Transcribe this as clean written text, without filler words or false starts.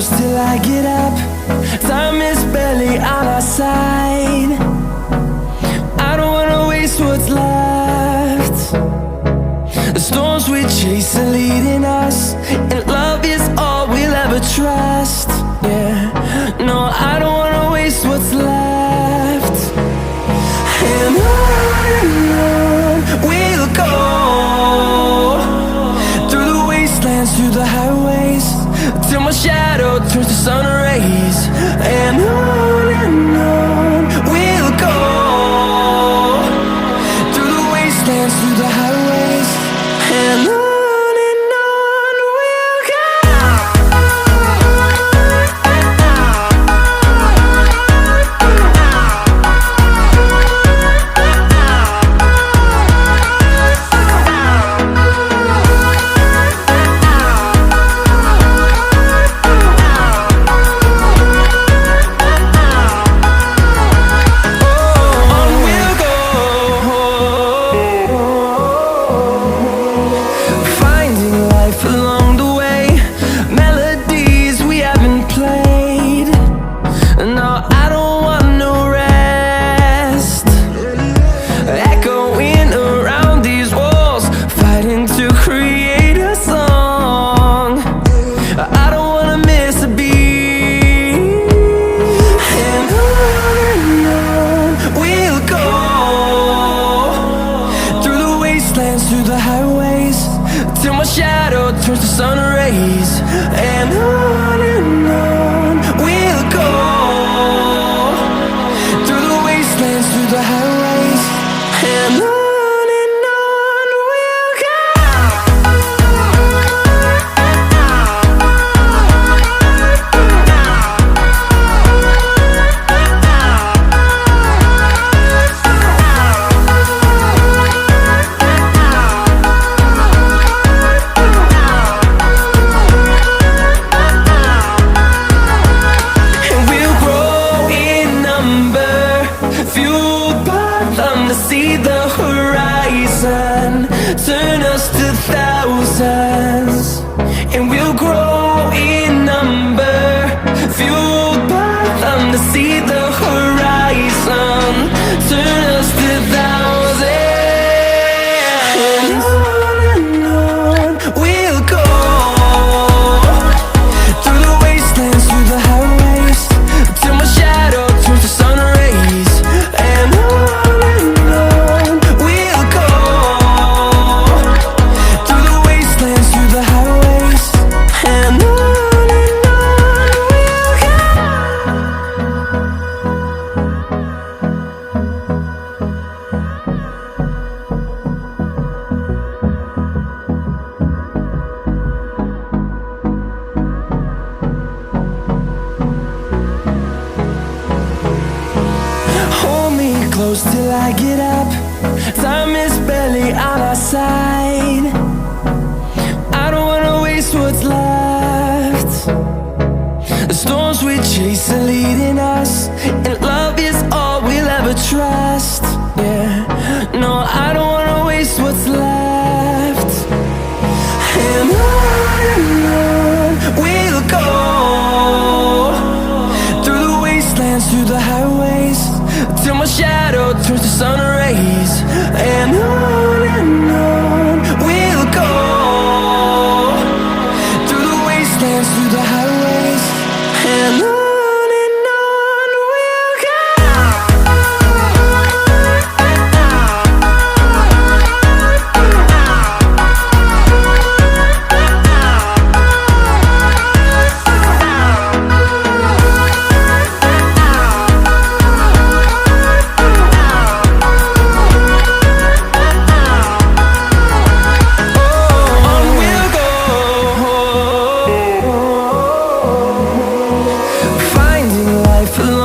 close till I get up. Time is barely on our side. I don't wanna waste what's left. The storms we chase are leading us, and love is all we'll ever trust. Yeah, no, I don't wanna waste what's left. And on we'll go, through the wastelands, through the highways, till my shadow turns to sun rays. And on we'll go, through the wastelands, through the highways, and on we'll go. Through the highways, till my shadow turns to sun rays. And on we'll go, through the wastelands, through the highways, and on we'll go. See the horizon, turn us to thousands, and we'll grow in number, fueled by them to see the horizon, turn us to thousands, and on we'll go, through the wastelands, through the highways, till my shadow turns to sun rays. And close till I get up. Time is barely on our side. I don't wanna waste what's left. The storms we chase are leading us, and love is all we'll ever trust. Yeah, no, I don't wanna waste what's left. And on we'll go, through the wastelands, through the highways, till my shadow turns to sun rays. And on we'll go, through the wastelands, through the highways, and on we'll go. Finding life alone.